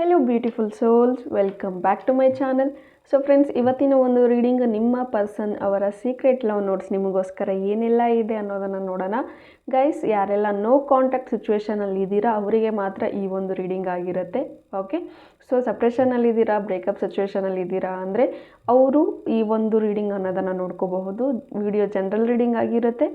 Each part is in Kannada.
Hello beautiful souls, welcome back to my channel. So friends, ಇವತ್ತಿನ ಒಂದು ರೀಡಿಂಗ್ ನಿಮ್ಮ ಪರ್ಸನ್ ಅವರ ಸೀಕ್ರೆಟ್ ಲವ್ ನೋಟ್ಸ್ ನಿಮಗೋಸ್ಕರ ಏನೆಲ್ಲ ಇದೆ ಅನ್ನೋದನ್ನು ನೋಡೋಣ. ಗೈಸ್, ಯಾರೆಲ್ಲ ನೋ ಕಾಂಟ್ಯಾಕ್ಟ್ ಸಿಚುವೇಷನಲ್ಲಿ ಇದ್ದೀರಾ ಅವರಿಗೆ ಮಾತ್ರ ಈ ಒಂದು ರೀಡಿಂಗ್ ಆಗಿರುತ್ತೆ. ಓಕೆ, ಸೊ ಸಪ್ರೆಷನಲ್ಲಿದ್ದೀರಾ, ಬ್ರೇಕಪ್ ಸಿಚುವೇಷನಲ್ಲಿ ಇದ್ದೀರಾ ಅಂದರೆ ಅವರು ಈ ಒಂದು ರೀಡಿಂಗ್ ಅನ್ನೋದನ್ನು ನೋಡ್ಕೋಬಹುದು. ವಿಡಿಯೋ ಜನರಲ್ ರೀಡಿಂಗ್ ಆಗಿರುತ್ತೆ.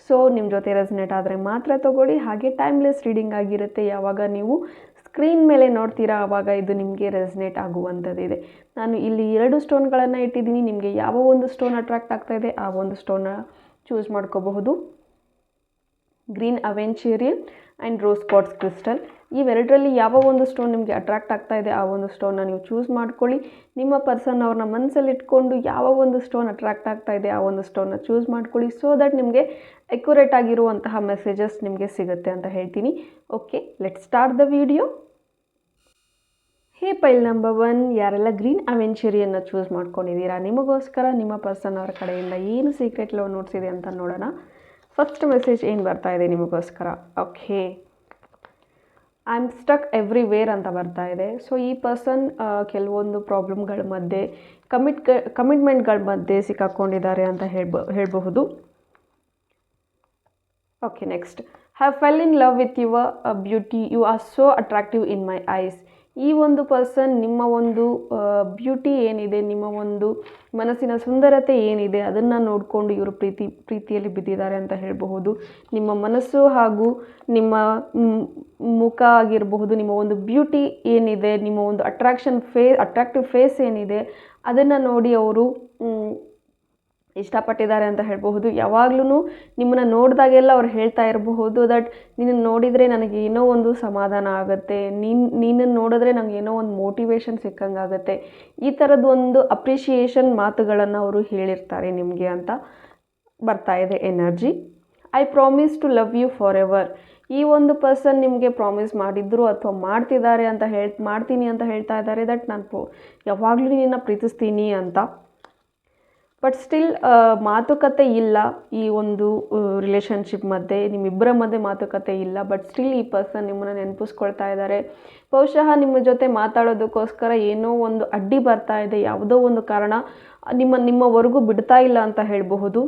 ಸೊ ನಿಮ್ಮ ಜೊತೆ ರೆಸನೇಟ್ ಆದರೆ ಮಾತ್ರ ತೊಗೊಳ್ಳಿ. ಹಾಗೆ ಟೈಮ್ಲೆಸ್ ರೀಡಿಂಗ್ ಆಗಿರುತ್ತೆ. ಯಾವಾಗ ನೀವು ಸ್ಕ್ರೀನ್ ಮೇಲೆ ನೋಡ್ತೀರಾ ಆವಾಗ ಇದು ನಿಮಗೆ ರೆಸನೇಟ್ ಆಗುವಂಥದ್ದಿದೆ. ನಾನು ಇಲ್ಲಿ 2 ಸ್ಟೋನ್ಗಳನ್ನು ಇಟ್ಟಿದ್ದೀನಿ. ನಿಮಗೆ ಯಾವ ಒಂದು ಸ್ಟೋನ್ ಅಟ್ರಾಕ್ಟ್ ಆಗ್ತಾಯಿದೆ ಆ ಒಂದು ಸ್ಟೋನ್ನ ಚೂಸ್ ಮಾಡ್ಕೋಬಹುದು. Green aventurine and rose quartz crystal, ಇವೆರಡರಲ್ಲಿ ಯಾವ ಒಂದು ಸ್ಟೋನ್ ನಿಮಗೆ ಅಟ್ರಾಕ್ಟ್ ಆಗ್ತಾಯಿದೆ ಆ ಒಂದು ಸ್ಟೋನ್ನ ನೀವು ಚೂಸ್ ಮಾಡ್ಕೊಳ್ಳಿ. ನಿಮ್ಮ ಪರ್ಸನ್ ಅವ್ರನ್ನ ಮನಸ್ಸಲ್ಲಿ ಇಟ್ಕೊಂಡು ಯಾವ ಒಂದು ಸ್ಟೋನ್ ಅಟ್ರಾಕ್ಟ್ ಆಗ್ತಾಯಿದೆ ಆ ಒಂದು ಸ್ಟೋನ್ನ ಚೂಸ್ ಮಾಡ್ಕೊಳ್ಳಿ. ಸೊ ದಟ್ ನಿಮಗೆ ಅಕ್ಯುರೇಟ್ ಆಗಿರುವಂತಹ ಮೆಸೇಜಸ್ ನಿಮಗೆ ಸಿಗುತ್ತೆ ಅಂತ ಹೇಳ್ತೀನಿ. Okay, let's start the video. Hey pile number 1, ಯಾರೆಲ್ಲ ಗ್ರೀನ್ ಅವೆಂಚುರಿಯನ್ನು ಚೂಸ್ ಮಾಡ್ಕೊಂಡಿದ್ದೀರಾ, ನಿಮಗೋಸ್ಕರ ನಿಮ್ಮ ಪರ್ಸನ್ ಅವರ ಕಡೆಯಿಂದ ಏನು ಸೀಕ್ರೆಟ್ ಲವ್ ನೋಟ್ಸ್ ಇದೆ ಅಂತ ನೋಡೋಣ. ಫಸ್ಟ್ ಮೆಸೇಜ್ ಏನು ಬರ್ತಾ ಇದೆ ನಿಮಗೋಸ್ಕರ? Okay, I am stuck everywhere ಅಂತ ಬರ್ತಾ ಇದೆ. ಸೊ ಈ ಪರ್ಸನ್ ಕೆಲವೊಂದು ಪ್ರಾಬ್ಲಮ್ಗಳ ಮಧ್ಯೆ ಕಮಿಟ್ಮೆಂಟ್ಗಳ ಮಧ್ಯೆ ಸಿಕ್ಕಾಕೊಂಡಿದ್ದಾರೆ ಅಂತ ಹೇಳಬಹುದು. Okay, next, have fell in love with your beauty, you are so attractive in my eyes. ಈ ಒಂದು ಪರ್ಸನ್ ನಿಮ್ಮ ಒಂದು ಬ್ಯೂಟಿ ಏನಿದೆ, ನಿಮ್ಮ ಒಂದು ಮನಸ್ಸಿನ ಸುಂದರತೆ ಏನಿದೆ ಅದನ್ನು ನೋಡಿಕೊಂಡು ಇವರು ಪ್ರೀತಿಯಲ್ಲಿ ಬಿದ್ದಿದ್ದಾರೆ ಅಂತ ಹೇಳಬಹುದು. ನಿಮ್ಮ ಮನಸ್ಸು ಹಾಗೂ ನಿಮ್ಮ ಮುಖ ಆಗಿರಬಹುದು, ನಿಮ್ಮ ಒಂದು ಬ್ಯೂಟಿ ಏನಿದೆ, ನಿಮ್ಮ ಒಂದು ಅಟ್ರಾಕ್ಟಿವ್ ಫೇಸ್ ಏನಿದೆ ಅದನ್ನು ನೋಡಿ ಅವರು ಇಷ್ಟಪಟ್ಟಿದ್ದಾರೆ ಅಂತ ಹೇಳಬಹುದು. ಯಾವಾಗಲೂ ನಿಮ್ಮನ್ನು ನೋಡಿದಾಗೆಲ್ಲ ಅವ್ರು ಹೇಳ್ತಾ ಇರಬಹುದು ದಟ್ ನಿನ್ನನ್ನು ನೋಡಿದರೆ ನನಗೆ ಏನೋ ಒಂದು ಸಮಾಧಾನ ಆಗುತ್ತೆ, ನೀನನ್ನು ನೋಡಿದ್ರೆ ನನಗೆ ಏನೋ ಒಂದು ಮೋಟಿವೇಶನ್ ಸಿಕ್ಕಂಗಾಗುತ್ತೆ. ಈ ಥರದ್ದು ಒಂದು ಅಪ್ರಿಷಿಯೇಷನ್ ಮಾತುಗಳನ್ನು ಅವರು ಹೇಳಿರ್ತಾರೆ ನಿಮಗೆ ಅಂತ ಬರ್ತಾ ಇದೆ energy. I promise to love you forever. ಈ ಒಂದು ಪರ್ಸನ್ ನಿಮಗೆ ಪ್ರಾಮಿಸ್ ಮಾಡಿದ್ರು ಅಥವಾ ಮಾಡ್ತಿದ್ದಾರೆ ಅಂತ ಮಾಡ್ತೀನಿ ಅಂತ ಹೇಳ್ತಾ ಇದ್ದಾರೆ ದಟ್ ನಾನು ಯಾವಾಗಲೂ ನಿನ್ನ ಪ್ರೀತಿಸ್ತೀನಿ ಅಂತ. ಬಟ್ ಸ್ಟಿಲ್ ಮಾತುಕತೆ ಇಲ್ಲ ಈ ಒಂದು ರಿಲೇಷನ್ಶಿಪ್ ಮಧ್ಯೆ, ನಿಮ್ಮಿಬ್ಬರ ಮಧ್ಯೆ ಮಾತುಕತೆ ಇಲ್ಲ. ಬಟ್ ಸ್ಟಿಲ್ ಈ ಪರ್ಸನ್ ನಿಮ್ಮನ್ನು ನೆನಪಿಸ್ಕೊಳ್ತಾ ಇದ್ದಾರೆ. ಬಹುಶಃ ನಿಮ್ಮ ಜೊತೆ ಮಾತಾಡೋದಕ್ಕೋಸ್ಕರ ಏನೋ ಒಂದು ಅಡ್ಡಿ ಬರ್ತಾ ಇದೆ, ಯಾವುದೋ ಒಂದು ಕಾರಣ ನಿಮ್ಮವರೆಗೂ ಬಿಡ್ತಾ ಇಲ್ಲ ಅಂತ ಹೇಳಬಹುದು.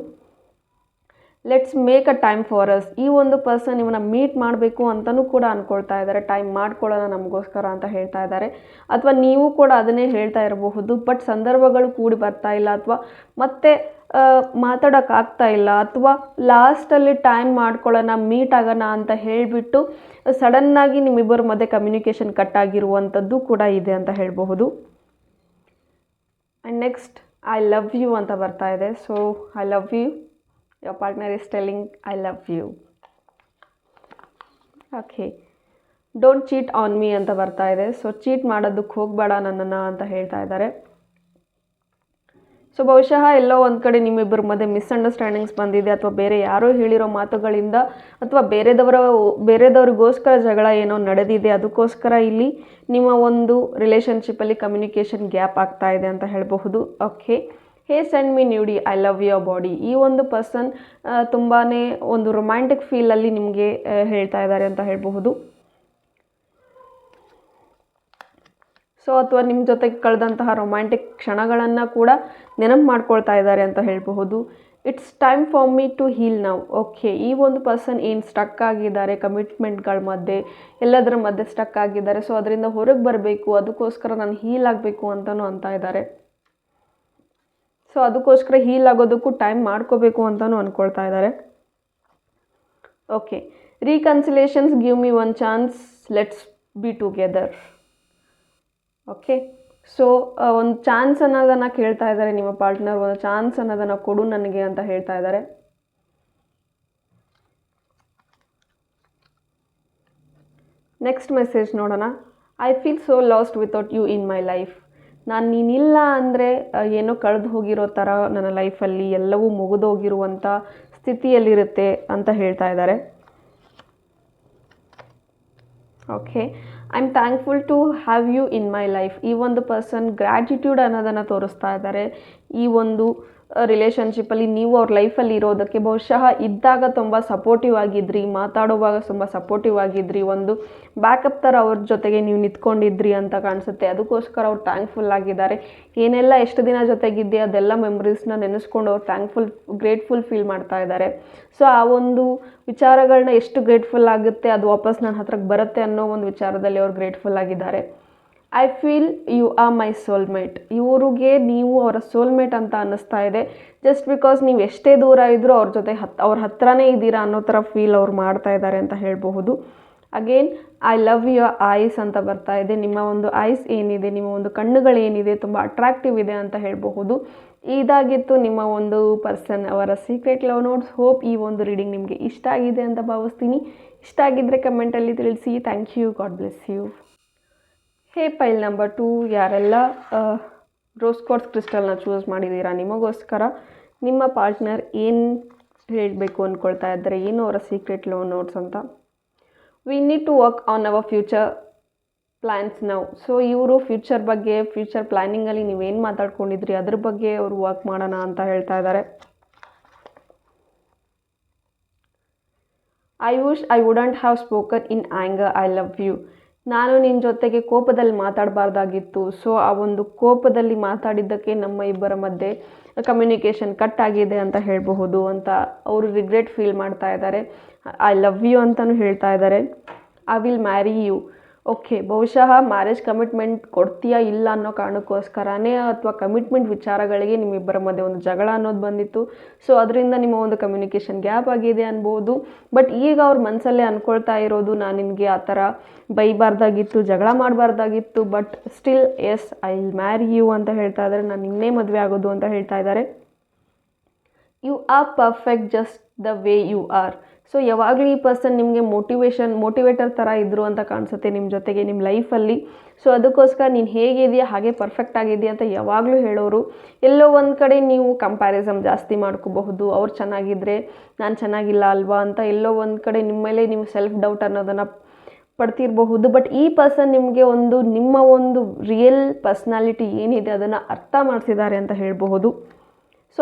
Let's make a time for us. ಈ ಒಂದು ಪರ್ಸನ್ ನಿಮ್ಮನ್ನು ಮೀಟ್ ಮಾಡಬೇಕು ಅಂತಲೂ ಕೂಡ ಅಂದ್ಕೊಳ್ತಾ ಇದ್ದಾರೆ. ಟೈಮ್ ಮಾಡ್ಕೊಳ್ಳೋಣ ನಮಗೋಸ್ಕರ ಅಂತ ಹೇಳ್ತಾ ಇದ್ದಾರೆ. ಅಥವಾ ನೀವು ಕೂಡ ಅದನ್ನೇ ಹೇಳ್ತಾ ಇರಬಹುದು. ಬಟ್ ಸಂದರ್ಭಗಳು ಕೂಡಿ ಬರ್ತಾ ಇಲ್ಲ, ಅಥವಾ ಮತ್ತೆ ಮಾತಾಡೋಕ್ಕಾಗ್ತಾ ಇಲ್ಲ, ಅಥವಾ ಲಾಸ್ಟಲ್ಲಿ ಟೈಮ್ ಮಾಡ್ಕೊಳ್ಳೋಣ, ಮೀಟ್ ಆಗೋಣ ಅಂತ ಹೇಳಿಬಿಟ್ಟು ಸಡನ್ನಾಗಿ ನಿಮ್ಮಿಬ್ಬರ ಮಧ್ಯೆ ಕಮ್ಯುನಿಕೇಷನ್ ಕಟ್ ಆಗಿರುವಂಥದ್ದು ಕೂಡ ಇದೆ ಅಂತ ಹೇಳಬಹುದು. And next, I love you ಅಂತ ಬರ್ತಾ ಇದೆ. So I love you, your partner is telling I love you. Okay, don't cheat on me ಅಂತ ಬರ್ತಾ ಇದೆ. ಸೊ ಚೀಟ್ ಮಾಡೋದಕ್ಕೆ ಹೋಗಬೇಡ ನನ್ನನ್ನು ಅಂತ ಹೇಳ್ತಾ ಇದ್ದಾರೆ. ಸೊ ಬಹುಶಃ ಎಲ್ಲೋ ಒಂದು ಕಡೆ ನಿಮ್ಮಿಬ್ಬರ ಮಧ್ಯೆ ಮಿಸ್ಅಂಡರ್ಸ್ಟ್ಯಾಂಡಿಂಗ್ಸ್ ಬಂದಿದೆ, ಅಥವಾ ಬೇರೆ ಯಾರೋ ಹೇಳಿರೋ ಮಾತುಗಳಿಂದ ಅಥವಾ ಬೇರೆದವ್ರಿಗೋಸ್ಕರ ಜಗಳ ಏನೋ ನಡೆದಿದೆ. ಅದಕ್ಕೋಸ್ಕರ ಇಲ್ಲಿ ನಿಮ್ಮ ಒಂದು ರಿಲೇಷನ್ಶಿಪ್ಪಲ್ಲಿ ಕಮ್ಯುನಿಕೇಷನ್ ಗ್ಯಾಪ್ ಆಗ್ತಾ ಇದೆ ಅಂತ ಹೇಳಬಹುದು. Okay, hey send me nudie, I love your body. ಈ ಒಂದು ಪರ್ಸನ್ ತುಂಬಾ ಒಂದು ರೊಮ್ಯಾಂಟಿಕ್ ಫೀಲಲ್ಲಿ ನಿಮಗೆ ಹೇಳ್ತಾ ಇದ್ದಾರೆ ಅಂತ ಹೇಳಬಹುದು. ಸೊ ಅಥವಾ ನಿಮ್ಮ ಜೊತೆಗೆ ಕಳೆದಂತಹ ರೊಮ್ಯಾಂಟಿಕ್ ಕ್ಷಣಗಳನ್ನು ಕೂಡ ನೆನಪು ಮಾಡ್ಕೊಳ್ತಾ ಇದ್ದಾರೆ ಅಂತ ಹೇಳಬಹುದು. It's time for me to heal now. Okay, ಈ ಒಂದು ಪರ್ಸನ್ ಏನು ಸ್ಟಕ್ ಆಗಿದ್ದಾರೆ, ಕಮಿಟ್ಮೆಂಟ್ಗಳ ಮಧ್ಯೆ ಎಲ್ಲದರ ಮಧ್ಯೆ ಸ್ಟಕ್ ಆಗಿದ್ದಾರೆ. ಸೊ ಅದರಿಂದ ಹೊರಗೆ ಬರಬೇಕು, ಅದಕ್ಕೋಸ್ಕರ ನಾನು ಹೀಲ್ ಆಗಬೇಕು ಅಂತಲೂ ಅಂತ ಇದ್ದಾರೆ. ಸೊ ಅದಕ್ಕೋಸ್ಕರ ಹೀಲ್ ಆಗೋದಕ್ಕೂ ಟೈಮ್ ಮಾಡ್ಕೋಬೇಕು ಅಂತಲೂ ಅಂದ್ಕೊಳ್ತಾ ಇದ್ದಾರೆ. Okay, reconciliations, give me one chance, let's be together. Okay, so ಒಂದು ಚಾನ್ಸ್ ಅನ್ನೋದನ್ನು ಕೇಳ್ತಾ ಇದ್ದಾರೆ ನಿಮ್ಮ ಪಾರ್ಟ್ನರ್. ಒಂದು ಚಾನ್ಸ್ ಅನ್ನೋದನ್ನು ಕೊಡು ನನಗೆ ಅಂತ ಹೇಳ್ತಾ ಇದ್ದಾರೆ. ನೆಕ್ಸ್ಟ್ ಮೆಸೇಜ್ ನೋಡೋಣ. I feel so lost without you in my life. ನಾನು ನೀನಿಲ್ಲ ಅಂದರೆ ಏನೋ ಕಳೆದು ಹೋಗಿರೋ ಥರ ನನ್ನ ಲೈಫಲ್ಲಿ ಎಲ್ಲವೂ ಮುಗಿದೋಗಿರುವಂಥ ಸ್ಥಿತಿಯಲ್ಲಿರುತ್ತೆ ಅಂತ ಹೇಳ್ತಾ ಇದ್ದಾರೆ. Okay, I am thankful to have you in my life. ಈ ಒಂದು ಪರ್ಸನ್ ಗ್ರ್ಯಾಟಿಟ್ಯೂಡ್ ಅನ್ನೋದನ್ನು ತೋರಿಸ್ತಾ ಇದ್ದಾರೆ. ಈ ಒಂದು ರಿಲೇಷನ್ಶಿಪ್ಪಲ್ಲಿ ನೀವು ಅವ್ರ ಲೈಫಲ್ಲಿ ಇರೋದಕ್ಕೆ ಬಹುಶಃ ಇದ್ದಾಗ ತುಂಬ ಸಪೋರ್ಟಿವ್ ಆಗಿದ್ರಿ, ಮಾತಾಡುವಾಗ ತುಂಬ ಸಪೋರ್ಟಿವ್ ಆಗಿದ್ರಿ, ಒಂದು ಬ್ಯಾಕಪ್ ಥರ ಅವ್ರ ಜೊತೆಗೆ ನೀವು ನಿಂತ್ಕೊಂಡಿದ್ರಿ ಅಂತ ಕಾಣಿಸುತ್ತೆ. ಅದಕ್ಕೋಸ್ಕರ ಅವ್ರು ಥ್ಯಾಂಕ್ಫುಲ್ ಆಗಿದ್ದಾರೆ. ಏನೆಲ್ಲ ಎಷ್ಟು ದಿನ ಜೊತೆಗಿದ್ದೆ ಅದೆಲ್ಲ ಮೆಮೊರೀಸ್ನ ನೆನೆಸ್ಕೊಂಡು ಅವ್ರು ಗ್ರೇಟ್ಫುಲ್ ಫೀಲ್ ಮಾಡ್ತಾ ಇದ್ದಾರೆ. ಸೊ ಆ ಒಂದು ವಿಚಾರಗಳನ್ನ ಎಷ್ಟು ಗ್ರೇಟ್ಫುಲ್ ಆಗುತ್ತೆ ಅದು ವಾಪಸ್ ನನ್ನ ಹತ್ರಕ್ಕೆ ಬರುತ್ತೆ ಅನ್ನೋ ಒಂದು ವಿಚಾರದಲ್ಲಿ ಅವ್ರು ಗ್ರೇಟ್ಫುಲ್ ಆಗಿದ್ದಾರೆ. I feel you are my soulmate. ಇವ್ರಿಗೆ ನೀವು ಅವರ ಸೋಲ್ಮೇಟ್ ಅಂತ ಅನ್ನಿಸ್ತಾ ಇದೆ. ಜಸ್ಟ್ ಬಿಕಾಸ್ ನೀವು ಎಷ್ಟೇ ದೂರ ಇದ್ದರೂ ಅವ್ರ ಜೊತೆ ಅವ್ರ ಹತ್ರನೇ ಇದ್ದೀರಾ ಅನ್ನೋ ಥರ ಫೀಲ್ ಅವ್ರು ಮಾಡ್ತಾ ಇದ್ದಾರೆ ಅಂತ ಹೇಳಬಹುದು. Again I love your eyes ಅಂತ ಬರ್ತಾ ಇದೆ. ನಿಮ್ಮ ಒಂದು ಐಸ್ ಏನಿದೆ, ನಿಮ್ಮ ಒಂದು ಕಣ್ಣುಗಳೇನಿದೆ ತುಂಬ ಅಟ್ರಾಕ್ಟಿವ್ ಇದೆ ಅಂತ ಹೇಳಬಹುದು. ಇದಾಗಿತ್ತು ನಿಮ್ಮ ಒಂದು ಪರ್ಸನ್ ಅವರ ಸೀಕ್ರೆಟ್ ಲವ್ ನೋಟ್ಸ್. ಹೋಪ್ ಈ ಒಂದು ರೀಡಿಂಗ್ ನಿಮಗೆ ಇಷ್ಟ ಆಗಿದೆ ಅಂತ ಭಾವಿಸ್ತೀನಿ. ಇಷ್ಟ ಆಗಿದ್ದರೆ ಕಮೆಂಟಲ್ಲಿ ತಿಳಿಸಿ. Thank you. God bless you. Hey pile number 2, ಯಾರೆಲ್ಲ ರೋಸ್ ಕ್ವಾರ್ಟ್ಸ್ ಕ್ರಿಸ್ಟಲ್ನ ಚೂಸ್ ಮಾಡಿದ್ದೀರಾ, ನಿಮಗೋಸ್ಕರ ನಿಮ್ಮ ಪಾರ್ಟ್ನರ್ ಏನು ಹೇಳಬೇಕು ಅಂದ್ಕೊಳ್ತಾ ಇದ್ದಾರೆ, ಏನು ಅವರ ಸೀಕ್ರೆಟ್ ಲವ್ ನೋಟ್ಸ್ ಅಂತ. We need to work on our future plans now. So ಇವರು ಫ್ಯೂಚರ್ ಬಗ್ಗೆ, ಫ್ಯೂಚರ್ ಪ್ಲ್ಯಾನಿಂಗಲ್ಲಿ ನೀವೇನು ಮಾತಾಡ್ಕೊಂಡಿದ್ರಿ ಅದ್ರ ಬಗ್ಗೆ ಅವರು ವರ್ಕ್ ಮಾಡೋಣ ಅಂತ ಹೇಳ್ತಾ ಇದ್ದಾರೆ. I wish I wouldn't have spoken in anger, I love you. ನಾನು ನಿನ್ನ ಜೊತೆಗೆ ಕೋಪದಲ್ಲಿ ಮಾತಾಡಬಾರ್ದಾಗಿತ್ತು. ಸೊ ಆ ಒಂದು ಕೋಪದಲ್ಲಿ ಮಾತಾಡಿದ್ದಕ್ಕೆ ನಮ್ಮ ಇಬ್ಬರ ಮಧ್ಯೆ ಕಮ್ಯುನಿಕೇಷನ್ ಕಟ್ ಆಗಿದೆ ಅಂತ ಹೇಳಬಹುದು ಅಂತ ಅವರು ರಿಗ್ರೆಟ್ ಫೀಲ್ ಮಾಡ್ತಾ ಇದ್ದಾರೆ. ಐ ಲವ್ ಯು ಅಂತಲೂ ಹೇಳ್ತಾ ಇದ್ದಾರೆ. I will marry you. Okay, ಬಹುಶಃ ಮ್ಯಾರೇಜ್ ಕಮಿಟ್ಮೆಂಟ್ ಕೊಡ್ತೀಯಾ ಇಲ್ಲ ಅನ್ನೋ ಕಾರಣಕ್ಕೋಸ್ಕರನೇ ಅಥವಾ ಕಮಿಟ್ಮೆಂಟ್ ವಿಚಾರಗಳಿಗೆ ನಿಮ್ಮಿಬ್ಬರ ಮಧ್ಯೆ ಒಂದು ಜಗಳ ಅನ್ನೋದು ಬಂದಿತ್ತು. ಸೊ ಅದರಿಂದ ನಿಮ್ಮ ಒಂದು ಕಮ್ಯುನಿಕೇಷನ್ ಗ್ಯಾಪ್ ಆಗಿದೆ ಅನ್ಬೋದು. ಬಟ್ ಈಗ ಅವ್ರ ಮನಸ್ಸಲ್ಲೇ ಅಂದ್ಕೊಳ್ತಾ ಇರೋದು, ನಾನು ನಿನಗೆ ಆ ಥರ ಬೈಬಾರ್ದಾಗಿತ್ತು, ಜಗಳ ಮಾಡಬಾರ್ದಾಗಿತ್ತು, but still yes I will marry you ಅಂತ ಹೇಳ್ತಾ ಇದ್ದಾರೆ. ನಾನು ನಿನ್ನೆ ಮದುವೆ ಆಗೋದು ಅಂತ ಹೇಳ್ತಾ ಇದ್ದಾರೆ. You are perfect just the way you are. So ಯಾವಾಗಲೂ ಈ ಪರ್ಸನ್ ನಿಮಗೆ ಮೋಟಿವೇಟರ್ ಥರ ಇದ್ದರು ಅಂತ ಕಾಣಿಸುತ್ತೆ ನಿಮ್ಮ ಜೊತೆಗೆ, ನಿಮ್ಮ ಲೈಫಲ್ಲಿ. ಸೊ ಅದಕ್ಕೋಸ್ಕರ ನೀನು ಹೇಗಿದೆಯಾ ಹಾಗೆ ಪರ್ಫೆಕ್ಟ್ ಆಗಿದೆಯಾ ಅಂತ ಯಾವಾಗಲೂ ಹೇಳೋರು. ಎಲ್ಲೋ ಒಂದು ಕಡೆ ನೀವು ಕಂಪ್ಯಾರಿಸಮ್ ಜಾಸ್ತಿ ಮಾಡ್ಕೋಬಹುದು. ಅವ್ರು ಚೆನ್ನಾಗಿದ್ದರೆ ನಾನು ಚೆನ್ನಾಗಿಲ್ಲ ಅಲ್ವಾ ಅಂತ ಎಲ್ಲೋ ಒಂದು ಕಡೆ ನಿಮ್ಮ ಮೇಲೆ ನೀವು ಸೆಲ್ಫ್ ಡೌಟ್ ಅನ್ನೋದನ್ನು ಪಡ್ತಿರಬಹುದು. ಬಟ್ ಈ ಪರ್ಸನ್ ನಿಮಗೆ ನಿಮ್ಮ ಒಂದು ರಿಯಲ್ ಪರ್ಸ್ನಾಲಿಟಿ ಏನಿದೆ ಅದನ್ನು ಅರ್ಥ ಮಾಡಿಸಿದ್ದಾರೆ ಅಂತ ಹೇಳಬಹುದು. ಸೊ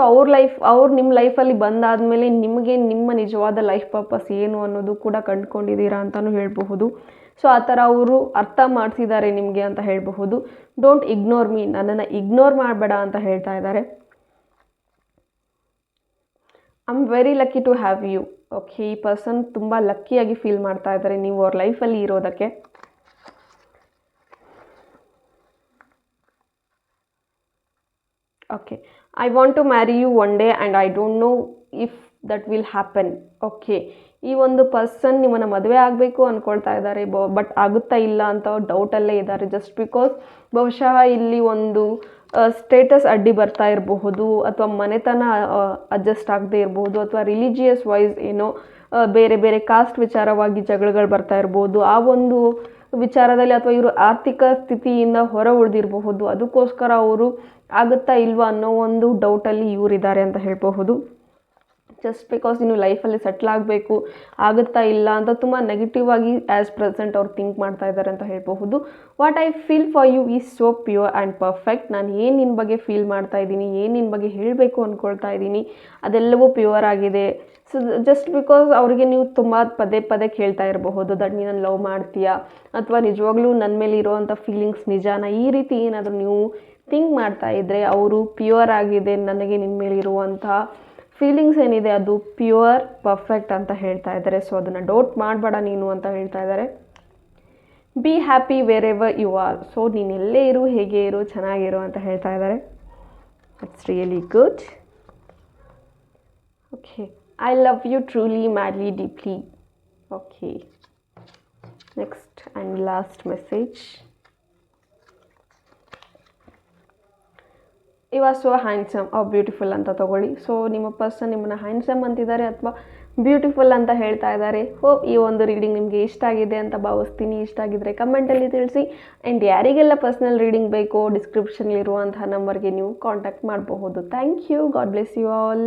ಅವ್ರು ನಿಮ್ಮ ಲೈಫಲ್ಲಿ ಬಂದಾದಮೇಲೆ ನಿಮಗೆ ನಿಮ್ಮ ನಿಜವಾದ ಲೈಫ್ ಪರ್ಪಸ್ ಏನು ಅನ್ನೋದು ಕೂಡ ಕಂಡುಕೊಂಡಿದ್ದೀರಾ ಅಂತಲೂ ಹೇಳಬಹುದು. ಸೊ ಆ ಥರ ಅವರು ಅರ್ಥ ಮಾಡಿಸಿದ್ದಾರೆ ನಿಮಗೆ ಅಂತ ಹೇಳಬಹುದು. ಡೋಂಟ್ ಇಗ್ನೋರ್ ಮೀ, ನನ್ನನ್ನು ಇಗ್ನೋರ್ ಮಾಡಬೇಡ ಅಂತ ಹೇಳ್ತಾ ಇದ್ದಾರೆ. I am very lucky to have you. Okay, ಈ ಪರ್ಸನ್ ತುಂಬ ಲಕ್ಕಿಯಾಗಿ ಫೀಲ್ ಮಾಡ್ತಾ ಇದ್ದಾರೆ ನೀವು ಅವ್ರ ಲೈಫಲ್ಲಿ ಇರೋದಕ್ಕೆ. Okay, I want to marry you one day and I don't know if that will happen. Okay, ಈ ಒಂದು ಪರ್ಸನ್ ನಿಮ್ಮನ್ನು ಮದುವೆ ಆಗಬೇಕು ಅಂದ್ಕೊಳ್ತಾ ಇದ್ದಾರೆ, ಬಟ್ ಆಗುತ್ತಾ ಇಲ್ಲ ಅಂತ ಡೌಟಲ್ಲೇ ಇದ್ದಾರೆ. ಜಸ್ಟ್ ಬಿಕಾಸ್ ಬಹುಶಃ ಇಲ್ಲಿ ಒಂದು ಸ್ಟೇಟಸ್ ಅಡ್ಡಿ ಬರ್ತಾ ಇರಬಹುದು, ಅಥವಾ ಮನೆತನ ಅಡ್ಜಸ್ಟ್ ಆಗದೆ ಇರಬಹುದು, ಅಥವಾ ರಿಲಿಜಿಯಸ್ ವೈಸ್ ಏನೋ ಬೇರೆ ಬೇರೆ ಕಾಸ್ಟ್ ವಿಚಾರವಾಗಿ ಜಗಳಗಳು ಬರ್ತಾ ಇರ್ಬೋದು. ಆ ಒಂದು ವಿಚಾರದಲ್ಲಿ ಅಥವಾ ಇವರು ಆರ್ಥಿಕ ಸ್ಥಿತಿಯಿಂದ ಹೊರ ಉಳಿದಿರಬಹುದು. ಅದಕ್ಕೋಸ್ಕರ ಅವರು ಆಗುತ್ತಾ ಇಲ್ವಾ ಅನ್ನೋ ಒಂದು ಡೌಟಲ್ಲಿ ಇವರಿದ್ದಾರೆ ಅಂತ ಹೇಳಬಹುದು. ಜಸ್ಟ್ ಬಿಕಾಸ್ ನೀವು ಲೈಫಲ್ಲಿ ಸೆಟ್ಲ್ ಆಗಬೇಕು, ಆಗುತ್ತಾ ಇಲ್ಲ ಅಂತ ತುಂಬ ನೆಗೆಟಿವ್ ಆಗಿ ಆ್ಯಸ್ ಪ್ರೆಸೆಂಟ್ ಅವ್ರು ಥಿಂಕ್ ಮಾಡ್ತಾ ಇದ್ದಾರೆ ಅಂತ ಹೇಳಬಹುದು. What I feel for you is so pure and perfect. ನಾನು ಏನು ನಿನ್ನ ಬಗ್ಗೆ ಫೀಲ್ ಮಾಡ್ತಾ ಇದ್ದೀನಿ, ಏನು ನಿನ್ನ ಬಗ್ಗೆ ಹೇಳಬೇಕು ಅಂದ್ಕೊಳ್ತಾ ಇದ್ದೀನಿ ಅದೆಲ್ಲವೂ ಪ್ಯೂರ್ ಆಗಿದೆ. ಸೊ ಜಸ್ಟ್ ಬಿಕಾಸ್ ಅವರಿಗೆ ನೀವು ತುಂಬ ಪದೇ ಪದೇ ಕೇಳ್ತಾ ಇರಬಹುದು ದಟ್ ನೀನು ಲವ್ ಮಾಡ್ತೀಯಾ, ಅಥವಾ ನಿಜವಾಗ್ಲೂ ನನ್ನ ಮೇಲೆ ಇರೋವಂಥ ಫೀಲಿಂಗ್ಸ್ ನಿಜಾನ, ಈ ರೀತಿ ಏನಾದರೂ ನೀವು ಥಿಂಕ್ ಮಾಡ್ತಾ ಇದ್ದರೆ ಅವರು ಪ್ಯೂರ್ ಆಗಿದೆ, ನನಗೆ ನಿಮ್ಮ ಮೇಲೆ ಇರುವಂಥ ಫೀಲಿಂಗ್ಸ್ ಏನಿದೆ ಅದು ಪ್ಯೂರ್ ಪರ್ಫೆಕ್ಟ್ ಅಂತ ಹೇಳ್ತಾ ಇದ್ದಾರೆ. ಸೊ ಅದನ್ನು ಡೌಟ್ ಮಾಡಬೇಡ ನೀನು ಅಂತ ಹೇಳ್ತಾ ಇದ್ದಾರೆ. Be happy wherever you are. So ನೀನು ಎಲ್ಲೇ ಇರು, ಹೇಗೆ ಇರು, ಚೆನ್ನಾಗಿರು ಅಂತ ಹೇಳ್ತಾ ಇದ್ದಾರೆ. It's really good. Okay, I love you truly madly deeply. Okay, next and last message. You are so handsome or beautiful ಅಂತ ತಗೊಳ್ಳಿ. ಸೊ ನಿಮ್ಮ ಪರ್ಸನ್ ನಿಮ್ಮನ್ನು ಹ್ಯಾಂಡ್ಸಮ್ ಅಂತಿದ್ದಾರೆ ಅಥವಾ ಬ್ಯೂಟಿಫುಲ್ ಅಂತ ಹೇಳ್ತಾ ಇದ್ದಾರೆ. ಹೋಪ್ ಈ ಒಂದು ರೀಡಿಂಗ್ ನಿಮಗೆ ಇಷ್ಟ ಆಗಿದೆ ಅಂತ ಭಾವಿಸ್ತೀನಿ. ಇಷ್ಟ ಆಗಿದ್ದರೆ ಕಮೆಂಟಲ್ಲಿ ತಿಳಿಸಿ. ಆ್ಯಂಡ್ ಯಾರಿಗೆಲ್ಲ ಪರ್ಸ್ನಲ್ ರೀಡಿಂಗ್ ಬೇಕೋ ಡಿಸ್ಕ್ರಿಪ್ಷನ್ಲಿರುವಂತಹ ನಂಬರ್ಗೆ ನೀವು ಕಾಂಟ್ಯಾಕ್ಟ್ ಮಾಡಬಹುದು. Thank you. God bless you all.